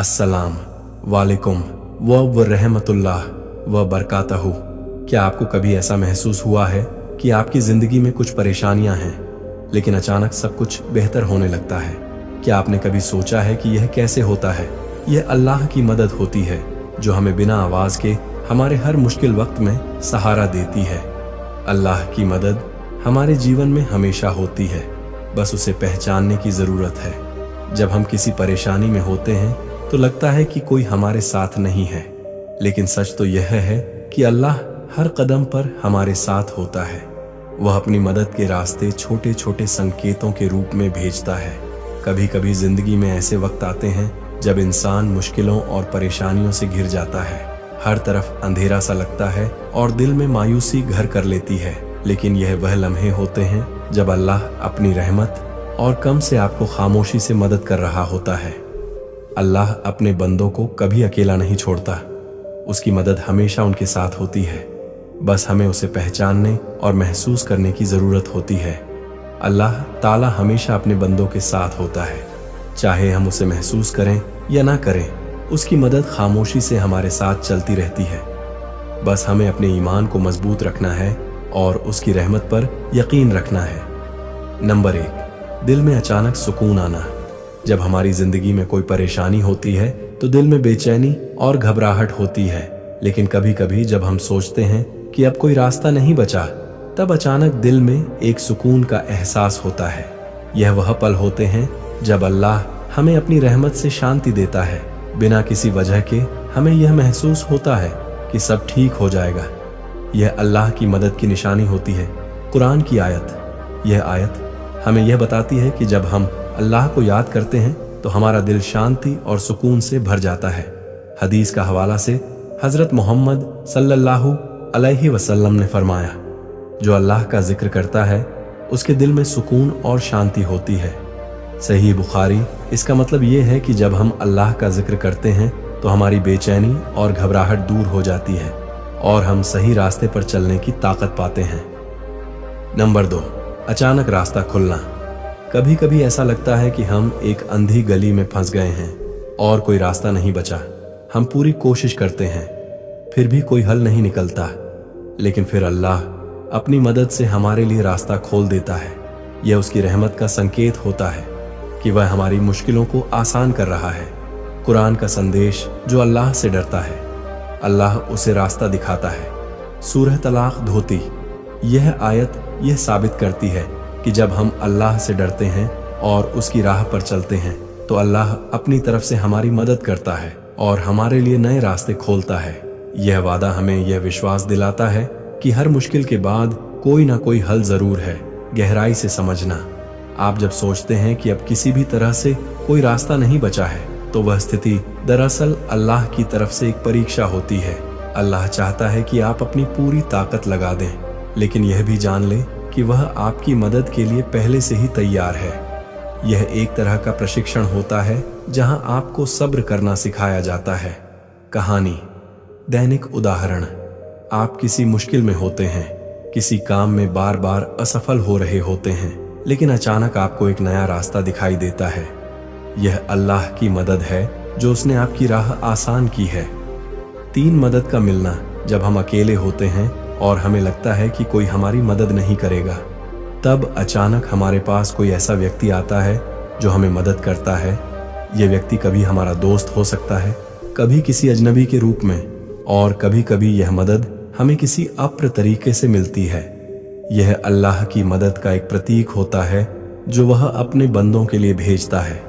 अस्सलाम वालेकुम व रहमतुल्लाह व बरकातहू। क्या आपको कभी ऐसा महसूस हुआ है कि आपकी जिंदगी में कुछ परेशानियां हैं लेकिन अचानक सब कुछ बेहतर होने लगता है? क्या आपने कभी सोचा है कि यह कैसे होता है? यह अल्लाह की मदद होती है जो हमें बिना आवाज के हमारे हर मुश्किल वक्त में सहारा देती है। अल्लाह की मदद हमारे जीवन में हमेशा होती है, बस उसे पहचानने की जरूरत है। जब हम किसी परेशानी में होते हैं तो लगता है कि कोई हमारे साथ नहीं है, लेकिन सच तो यह है कि अल्लाह हर कदम पर हमारे साथ होता है। वह अपनी मदद के रास्ते छोटे छोटे संकेतों के रूप में भेजता है। कभी कभी जिंदगी में ऐसे वक्त आते हैं जब इंसान मुश्किलों और परेशानियों से घिर जाता है। हर तरफ अंधेरा सा लगता है और दिल में मायूसी घर कर लेती है, लेकिन यह वह लम्हे होते हैं जब अल्लाह अपनी रहमत और कम से आपको खामोशी से मदद कर रहा होता है। अल्लाह अपने बंदों को कभी अकेला नहीं छोड़ता, उसकी मदद हमेशा उनके साथ होती है। बस हमें उसे पहचानने और महसूस करने की जरूरत होती है। अल्लाह ताला हमेशा अपने बंदों के साथ होता है, चाहे हम उसे महसूस करें या ना करें। उसकी मदद खामोशी से हमारे साथ चलती रहती है। बस हमें अपने ईमान को मजबूत रखना है और उसकी रहमत पर यकीन रखना है। नंबर 1, दिल में अचानक सुकून आना। जब हमारी जिंदगी में कोई परेशानी होती है तो दिल में बेचैनी और घबराहट होती है, लेकिन कभी कभी जब हम सोचते हैं कि अब कोई रास्ता नहीं बचा, तब अचानक दिल में एक सुकून का एहसास होता है। यह वह पल होते हैं जब अल्लाह हमें अपनी रहमत से शांति देता है। बिना किसी वजह के हमें यह महसूस होता है कि सब ठीक हो जाएगा। यह अल्लाह की मदद की निशानी होती है। कुरान की आयत, यह आयत हमें यह बताती है कि जब हम अल्लाह को याद करते हैं तो हमारा दिल शांति और सुकून से भर जाता है। हदीस का हवाला से हजरत मोहम्मद सल्लल्लाहु अलैहि वसल्लम ने फरमाया, जो अल्लाह का जिक्र करता है उसके दिल में सुकून और शांति होती है। सही बुखारी। इसका मतलब यह है कि जब हम अल्लाह का जिक्र करते हैं तो हमारी बेचैनी और घबराहट दूर हो जाती है और हम सही रास्ते पर चलने की ताकत पाते हैं। नंबर 2, अचानक रास्ता खुलना। कभी कभी ऐसा लगता है कि हम एक अंधी गली में फंस गए हैं और कोई रास्ता नहीं बचा। हम पूरी कोशिश करते हैं, फिर भी कोई हल नहीं निकलता, लेकिन फिर अल्लाह अपनी मदद से हमारे लिए रास्ता खोल देता है। यह उसकी रहमत का संकेत होता है कि वह हमारी मुश्किलों को आसान कर रहा है। कुरान का संदेश, जो अल्लाह से डरता है अल्लाह उसे रास्ता दिखाता है। सूरह तलाक धोती। यह आयत यह साबित करती है कि जब हम अल्लाह से डरते हैं और उसकी राह पर चलते हैं तो अल्लाह अपनी तरफ से हमारी मदद करता है और हमारे लिए नए रास्ते खोलता है। यह वादा हमें यह विश्वास दिलाता है कि हर मुश्किल के बाद कोई ना कोई हल जरूर है। गहराई से समझना। आप जब सोचते हैं कि अब किसी भी तरह से कोई रास्ता नहीं बचा है तो वह स्थिति दरअसल अल्लाह की तरफ से एक परीक्षा होती है। अल्लाह चाहता है कि आप अपनी पूरी ताकत लगा दें, लेकिन यह भी जान लें कि वह आपकी मदद के लिए पहले से ही तैयार है। यह एक तरह का प्रशिक्षण होता है जहां आपको सब्र करना सिखाया जाता है। कहानी। दैनिक उदाहरण। आप किसी मुश्किल में होते हैं, किसी काम में बार बार असफल हो रहे होते हैं, लेकिन अचानक आपको एक नया रास्ता दिखाई देता है। यह अल्लाह की मदद है जो उसने आपकी राह आसान की है। 3, मदद का मिलना। जब हम अकेले होते हैं और हमें लगता है कि कोई हमारी मदद नहीं करेगा, तब अचानक हमारे पास कोई ऐसा व्यक्ति आता है जो हमें मदद करता है। यह व्यक्ति कभी हमारा दोस्त हो सकता है, कभी किसी अजनबी के रूप में, और कभी कभी यह मदद हमें किसी अप्र तरीके से मिलती है। यह अल्लाह की मदद का एक प्रतीक होता है जो वह अपने बंदों के लिए भेजता है।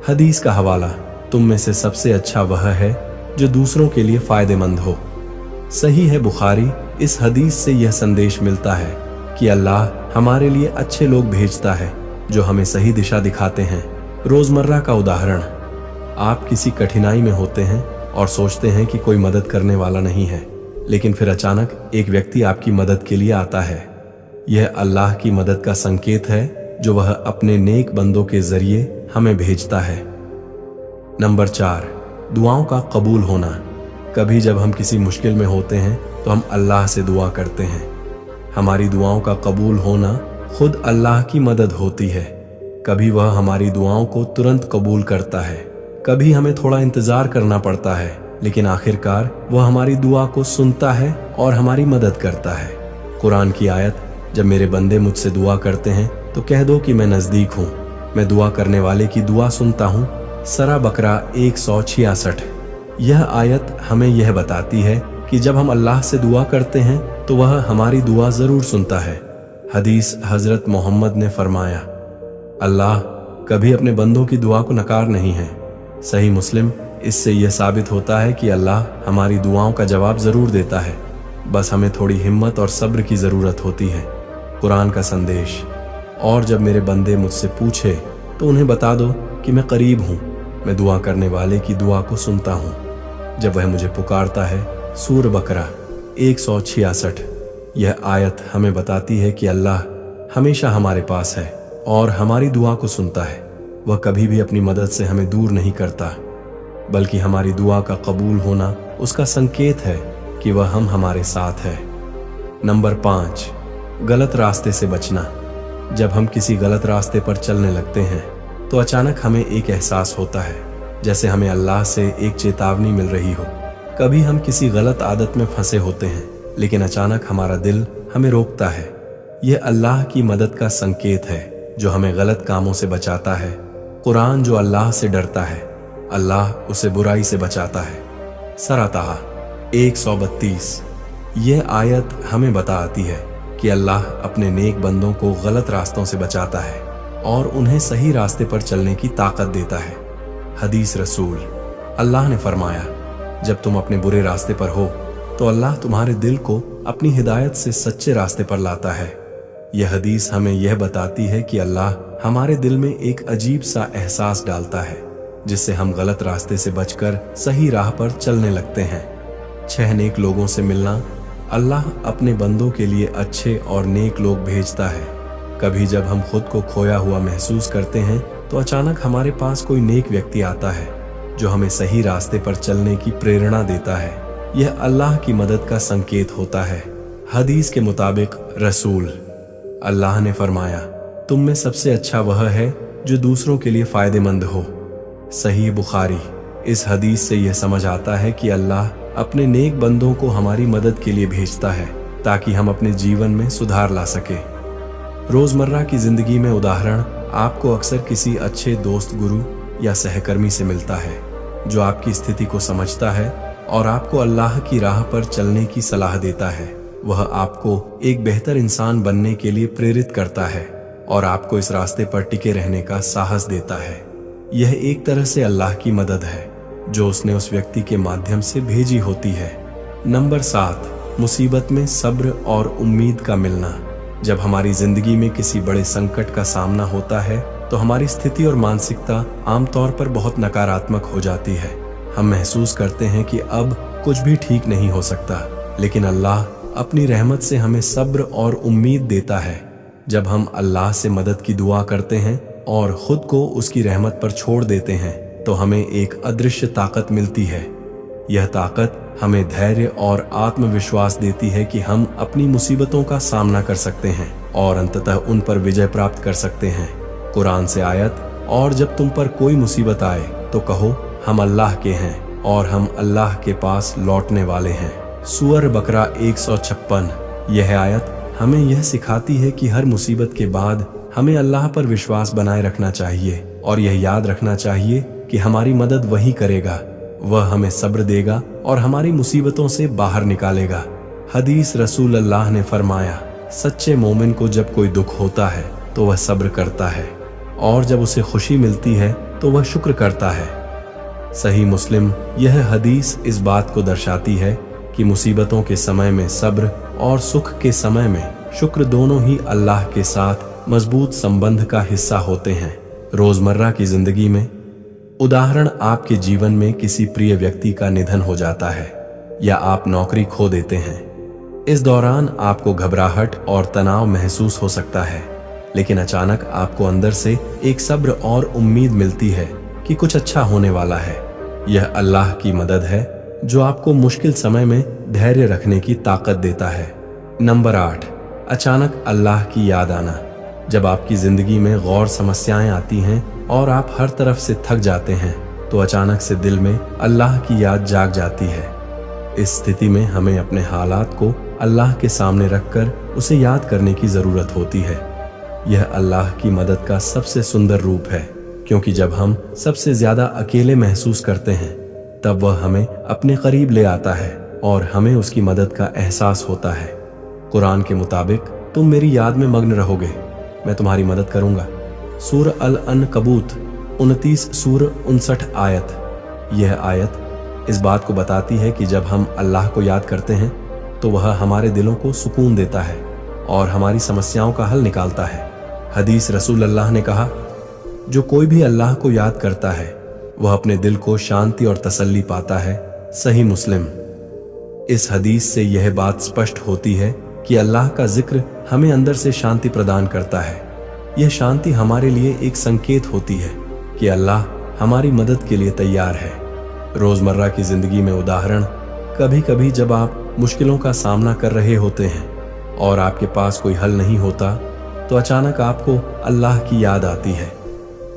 हदीस का हवाला, तुम में से सबसे अच्छा वह है जो दूसरों के लिए फायदेमंद हो। सही है बुखारी। इस हदीस से यह संदेश मिलता है कि अल्लाह हमारे लिए अच्छे लोग भेजता है जो हमें सही दिशा दिखाते हैं। रोजमर्रा का उदाहरण। आप किसी कठिनाई में होते हैं और सोचते हैं कि कोई मदद करने वाला नहीं है, लेकिन फिर अचानक एक व्यक्ति आपकी मदद के लिए आता है। यह अल्लाह की मदद का संकेत है जो वह अपने नेक बंदों के जरिए हमें भेजता है। नंबर 4, दुआओं का कबूल होना। कभी जब हम किसी मुश्किल में होते हैं तो हम अल्लाह से दुआ करते हैं। हमारी दुआओं का कबूल होना खुद अल्लाह की मदद होती है। कभी वह हमारी दुआओं को तुरंत कबूल करता है, कभी हमें थोड़ा इंतजार करना पड़ता है, लेकिन आखिरकार वह हमारी दुआ को सुनता है और हमारी मदद करता है। कुरान की आयत, जब मेरे बंदे मुझसे दुआ करते हैं तो कह दो कि मैं नजदीक हूँ, मैं दुआ करने वाले की दुआ सुनता हूँ। सरा बकरा 166। यह आयत हमें यह बताती है कि जब हम अल्लाह से दुआ करते हैं तो वह हमारी दुआ जरूर सुनता है। हदीस हजरत मोहम्मद ने फरमाया, अल्लाह कभी अपने बंदों की दुआ को नकार नहीं है। सही मुस्लिम। इससे यह साबित होता है कि अल्लाह हमारी दुआओं का जवाब जरूर देता है, बस हमें थोड़ी हिम्मत और सब्र की जरूरत होती है। कुरान का संदेश, और जब मेरे बंदे मुझसे पूछे तो उन्हें बता दो कि मैं करीब हूँ, मैं दुआ करने वाले की दुआ को सुनता हूँ जब वह मुझे पुकारता है। सूर बकरा 166। यह आयत हमें बताती है कि अल्लाह हमेशा हमारे पास है और हमारी दुआ को सुनता है। वह कभी भी अपनी मदद से हमें दूर नहीं करता, बल्कि हमारी दुआ का कबूल होना उसका संकेत है कि वह हमारे साथ है। नंबर 5, गलत रास्ते से बचना। जब हम किसी गलत रास्ते पर चलने लगते हैं तो अचानक हमें एक एहसास होता है जैसे हमें अल्लाह से एक चेतावनी मिल रही हो। कभी हम किसी गलत आदत में फंसे होते हैं, लेकिन अचानक हमारा दिल हमें रोकता है। यह अल्लाह की मदद का संकेत है जो हमें गलत कामों से बचाता है। कुरान, जो अल्लाह से डरता है अल्लाह उसे बुराई से बचाता है। सरा ताहा 132। यह आयत हमें बताती है कि अल्लाह अपने नेक बंदों को गलत रास्तों से बचाता है और उन्हें सही रास्ते पर चलने की ताकत देता है। हदीस रसूल, अल्लाह ने फरमाया, जब तुम अपने बुरे रास्ते पर हो तो अल्लाह तुम्हारे दिल को अपनी हिदायत से सच्चे रास्ते पर लाता है। यह हदीस हमें यह बताती है कि अल्लाह हमारे दिल में एक अजीब सा एहसास डालता है जिससे हम गलत रास्ते से बचकर सही राह पर चलने लगते हैं। 6 नेक लोगों से मिलना। अल्लाह अपने बंदों के लिए अच्छे और नेक लोग भेजता है। कभी जब हम खुद को खोया हुआ महसूस करते हैं तो अचानक हमारे पास कोई नेक व्यक्ति आता है जो हमें सही रास्ते पर चलने की प्रेरणा देता है। यह अल्लाह की मदद का संकेत होता है। हदीस के मुताबिक रसूल अल्लाह ने फरमाया, तुम में सबसे अच्छा वह है जो दूसरों के लिए फायदेमंद हो। सही बुखारी। इस हदीस से यह समझ आता है कि अल्लाह अपने नेक बंदों को हमारी मदद के लिए भेजता है ताकि हम अपने जीवन में सुधार ला सके। रोजमर्रा की जिंदगी में उदाहरण आपको अक्सर किसी अच्छे दोस्त, गुरु या सहकर्मी से मिलता है जो आपकी स्थिति को समझता है और आपको अल्लाह की राह पर चलने की सलाह देता है। वह आपको एक बेहतर इंसान बनने के लिए प्रेरित करता है और आपको इस रास्ते पर टिके रहने का साहस देता है। यह एक तरह से अल्लाह की मदद है जो उसने उस व्यक्ति के माध्यम से भेजी होती है। नंबर 7, मुसीबत में सब्र और उम्मीद का मिलना। जब हमारी जिंदगी में किसी बड़े संकट का सामना होता है तो हमारी स्थिति और मानसिकता आमतौर पर बहुत नकारात्मक हो जाती है। हम महसूस करते हैं कि अब कुछ भी ठीक नहीं हो सकता, लेकिन अल्लाह अपनी रहमत से हमें सब्र और उम्मीद देता है। जब हम अल्लाह से मदद की दुआ करते हैं और खुद को उसकी रहमत पर छोड़ देते हैं तो हमें एक अदृश्य ताकत मिलती है। यह ताकत हमें धैर्य और आत्मविश्वास देती है कि हम अपनी मुसीबतों का सामना कर सकते हैं और अंततः उन पर विजय प्राप्त कर सकते हैं। कुरान से आयत, और जब तुम पर कोई मुसीबत आए तो कहो हम अल्लाह के हैं और हम अल्लाह के पास लौटने वाले हैं। सूअर बकरा 156। यह आयत हमें यह सिखाती है कि हर मुसीबत के बाद हमें अल्लाह पर विश्वास बनाए रखना चाहिए और यह याद रखना चाहिए कि हमारी मदद वही करेगा, वह हमें सब्र देगा और हमारी मुसीबतों से बाहर निकालेगा। हदीस रसूल अल्लाह ने फरमाया, सच्चे मोमिन को जब कोई दुख होता है तो वह सब्र करता है और जब उसे खुशी मिलती है तो वह शुक्र करता है। सही मुस्लिम। यह हदीस इस बात को दर्शाती है कि मुसीबतों के समय में सब्र और सुख के समय में शुक्र दोनों ही अल्लाह के साथ मजबूत संबंध का हिस्सा होते हैं। रोजमर्रा की जिंदगी में उदाहरण, आपके जीवन में किसी प्रिय व्यक्ति का निधन हो जाता है या आप नौकरी खो देते हैं। इस दौरान आपको घबराहट और तनाव महसूस हो सकता है, लेकिन अचानक आपको अंदर से एक सब्र और उम्मीद मिलती है कि कुछ अच्छा होने वाला है। यह अल्लाह की मदद है जो आपको मुश्किल समय में धैर्य रखने की ताकत देता है। नंबर 8, अचानक अल्लाह की याद आना। जब आपकी जिंदगी में गौर समस्याएं आती हैं और आप हर तरफ से थक जाते हैं तो अचानक से दिल में अल्लाह की याद जाग जाती है। इस स्थिति में हमें अपने हालात को अल्लाह के सामने रखकर उसे याद करने की जरूरत होती है। यह अल्लाह की मदद का सबसे सुंदर रूप है, क्योंकि जब हम सबसे ज्यादा अकेले महसूस करते हैं तब वह हमें अपने करीब ले आता है और हमें उसकी मदद का एहसास होता है। कुरान के मुताबिक तुम मेरी याद में मग्न रहोगे, मैं तुम्हारी मदद करूंगा। सूरह अल-अनकबूत 29 सूरह 59 आयत। यह आयत इस बात को बताती है कि जब हम अल्लाह को याद करते हैं तो वह हमारे दिलों को सुकून देता है और हमारी समस्याओं का हल निकालता है। हदीस रसूल अल्लाह ने कहा, जो कोई भी अल्लाह को याद करता है वह अपने दिल को शांति और तसल्ली पाता है। सही मुस्लिम। इस हदीस से यह बात स्पष्ट होती है कि अल्लाह का जिक्र हमें अंदर से शांति प्रदान करता है। यह शांति हमारे लिए एक संकेत होती है कि अल्लाह हमारी मदद के लिए तैयार है। रोजमर्रा की जिंदगी में उदाहरण, कभी कभी जब आप मुश्किलों का सामना कर रहे होते हैं और आपके पास कोई हल नहीं होता तो अचानक आपको अल्लाह की याद आती है।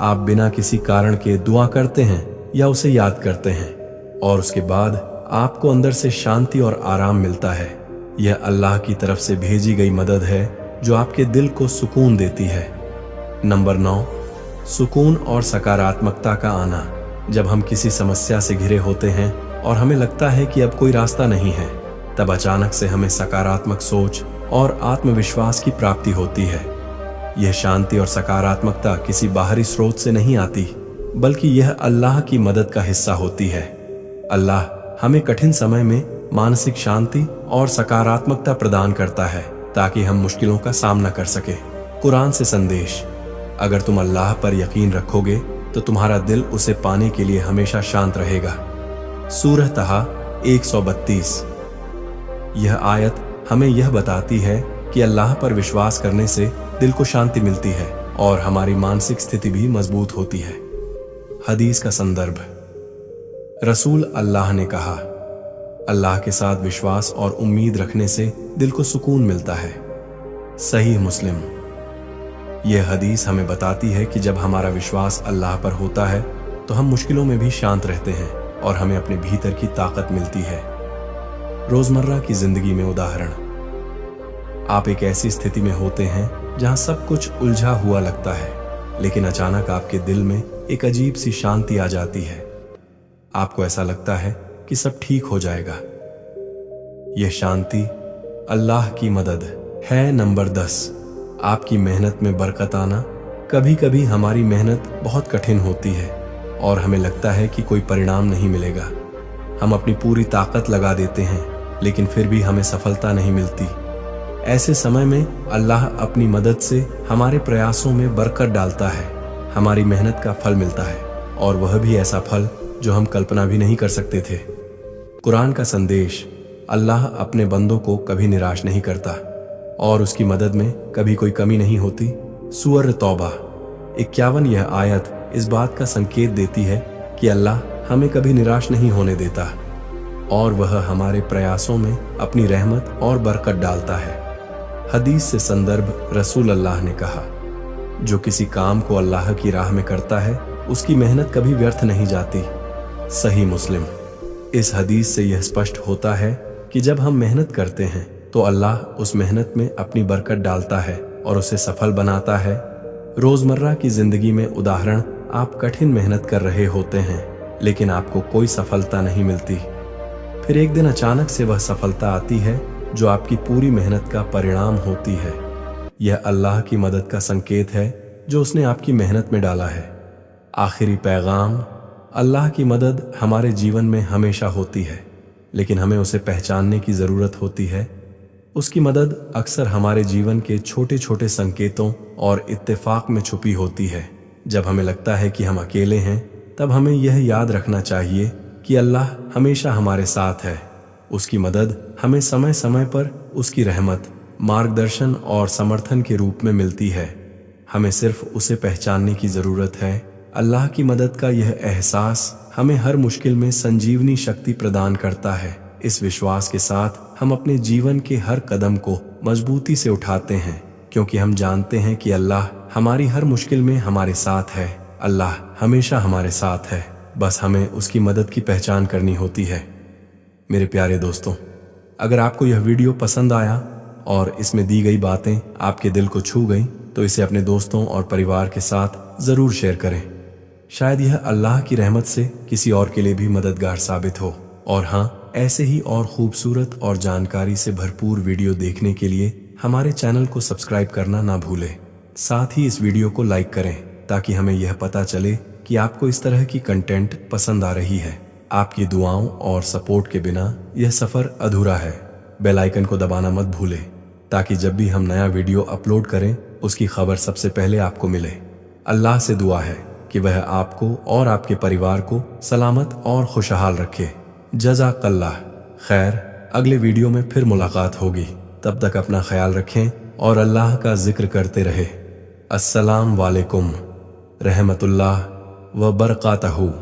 आप बिना किसी कारण के दुआ करते हैं या उसे याद करते हैं और उसके बाद आपको अंदर से शांति और आराम मिलता है। यह अल्लाह की तरफ से भेजी गई मदद है जो आपके दिल को सुकून देती है। नंबर 9, सुकून और सकारात्मकता का आना। जब हम किसी समस्या से घिरे होते हैं और हमें लगता है कि अब कोई रास्ता नहीं है, तब अचानक से हमें सकारात्मक सोच और आत्मविश्वास की प्राप्ति होती है। यह शांति और सकारात्मकता किसी बाहरी स्रोत से नहीं आती, बल्कि यह अल्लाह की मदद का हिस्सा होती है। अल्लाह हमें कठिन समय में मानसिक शांति और सकारात्मकता प्रदान करता है ताकि हम मुश्किलों का सामना कर सके। कुरान से संदेश, अगर तुम अल्लाह पर यकीन रखोगे तो तुम्हारा दिल उसे पाने के लिए हमेशा शांत रहेगा। सूरह तहा 132। यह आयत हमें यह बताती है कि अल्लाह पर विश्वास करने से दिल को शांति मिलती है और हमारी मानसिक स्थिति भी मजबूत होती है। हदीस का संदर्भ, रसूल अल्लाह ने कहा, अल्लाह के साथ विश्वास और उम्मीद रखने से दिल को सुकून मिलता है। सही मुस्लिम। यह हदीस हमें बताती है कि जब हमारा विश्वास अल्लाह पर होता है तो हम मुश्किलों में भी शांत रहते हैं और हमें अपने भीतर की ताकत मिलती है। रोजमर्रा की जिंदगी में उदाहरण, आप एक ऐसी स्थिति में होते हैं जहां सब कुछ उलझा हुआ लगता है, लेकिन अचानक आपके दिल में एक अजीब सी शांति आ जाती है। आपको ऐसा लगता है कि सब ठीक हो जाएगा। यह शांति अल्लाह की मदद है। नंबर 10, आपकी मेहनत में बरकत आना। कभी कभी हमारी मेहनत बहुत कठिन होती है और हमें लगता है कि कोई परिणाम नहीं मिलेगा। हम अपनी पूरी ताकत लगा देते हैं, लेकिन फिर भी हमें सफलता नहीं मिलती। ऐसे समय में अल्लाह अपनी मदद से हमारे प्रयासों में बरकत डालता है। हमारी मेहनत का फल मिलता है और वह भी ऐसा फल जो हम कल्पना भी नहीं कर सकते थे। कुरान का संदेश, अल्लाह अपने बंदों को कभी निराश नहीं करता और उसकी मदद में कभी कोई कमी नहीं होती। सूरह तौबा 51। यह आयत इस बात का संकेत देती है कि अल्लाह हमें कभी निराश नहीं होने देता और वह हमारे प्रयासों में अपनी रहमत और बरकत डालता है। हदीस से संदर्भ, रसूल अल्लाह ने कहा, जो किसी काम को अल्लाह की राह में करता है उसकी मेहनत कभी व्यर्थ नहीं जाती। सही मुस्लिम। इस हदीस से यह स्पष्ट होता है कि जब हम मेहनत करते हैं तो अल्लाह उस मेहनत में अपनी बरकत डालता है और उसे सफल बनाता है। रोजमर्रा की जिंदगी में उदाहरण, आप कठिन मेहनत कर रहे होते हैं लेकिन आपको कोई सफलता नहीं मिलती। फिर एक दिन अचानक से वह सफलता आती है जो आपकी पूरी मेहनत का परिणाम होती है। यह अल्लाह की मदद का संकेत है जो उसने आपकी मेहनत में डाला है। आखिरी पैगाम, अल्लाह की मदद हमारे जीवन में हमेशा होती है, लेकिन हमें उसे पहचानने की जरूरत होती है। उसकी मदद अक्सर हमारे जीवन के छोटे छोटे संकेतों और इत्तेफाक में छुपी होती है। जब हमें लगता है कि हम अकेले हैं, तब हमें यह याद रखना चाहिए कि अल्लाह हमेशा हमारे साथ है। उसकी मदद हमें समय समय पर उसकी रहमत, मार्गदर्शन और समर्थन के रूप में मिलती है। हमें सिर्फ उसे पहचानने की जरूरत है। अल्लाह की मदद का यह एहसास हमें हर मुश्किल में संजीवनी शक्ति प्रदान करता है। इस विश्वास के साथ हम अपने जीवन के हर कदम को मजबूती से उठाते हैं, क्योंकि हम जानते हैं कि अल्लाह हमारी हर मुश्किल में हमारे साथ है। अल्लाह हमेशा हमारे साथ है। बस हमें उसकी मदद की पहचान करनी होती है। मेरे प्यारे दोस्तों, अगर आपको यह वीडियो पसंद आया और इसमें दी गई बातें आपके दिल को छू गई तो इसे अपने दोस्तों और परिवार के साथ ज़रूर शेयर करें। शायद यह अल्लाह की रहमत से किसी और के लिए भी मददगार साबित हो। और हाँ, ऐसे ही और खूबसूरत और जानकारी से भरपूर वीडियो देखने के लिए हमारे चैनल को सब्सक्राइब करना ना भूलें। साथ ही इस वीडियो को लाइक करें ताकि हमें यह पता चले कि आपको इस तरह की कंटेंट पसंद आ रही है। आपकी दुआओं और सपोर्ट के बिना यह सफ़र अधूरा है। बेल आइकन को दबाना मत भूलें ताकि जब भी हम नया वीडियो अपलोड करें उसकी खबर सबसे पहले आपको मिले। अल्लाह से दुआ है कि वह आपको और आपके परिवार को सलामत और खुशहाल रखे। जज़ाकल्लाह खैर। अगले वीडियो में फिर मुलाकात होगी। तब तक अपना ख्याल रखें और अल्लाह का जिक्र करते रहे। अस्सलाम वालेकुम रहमतुल्लाह व बरकातहू।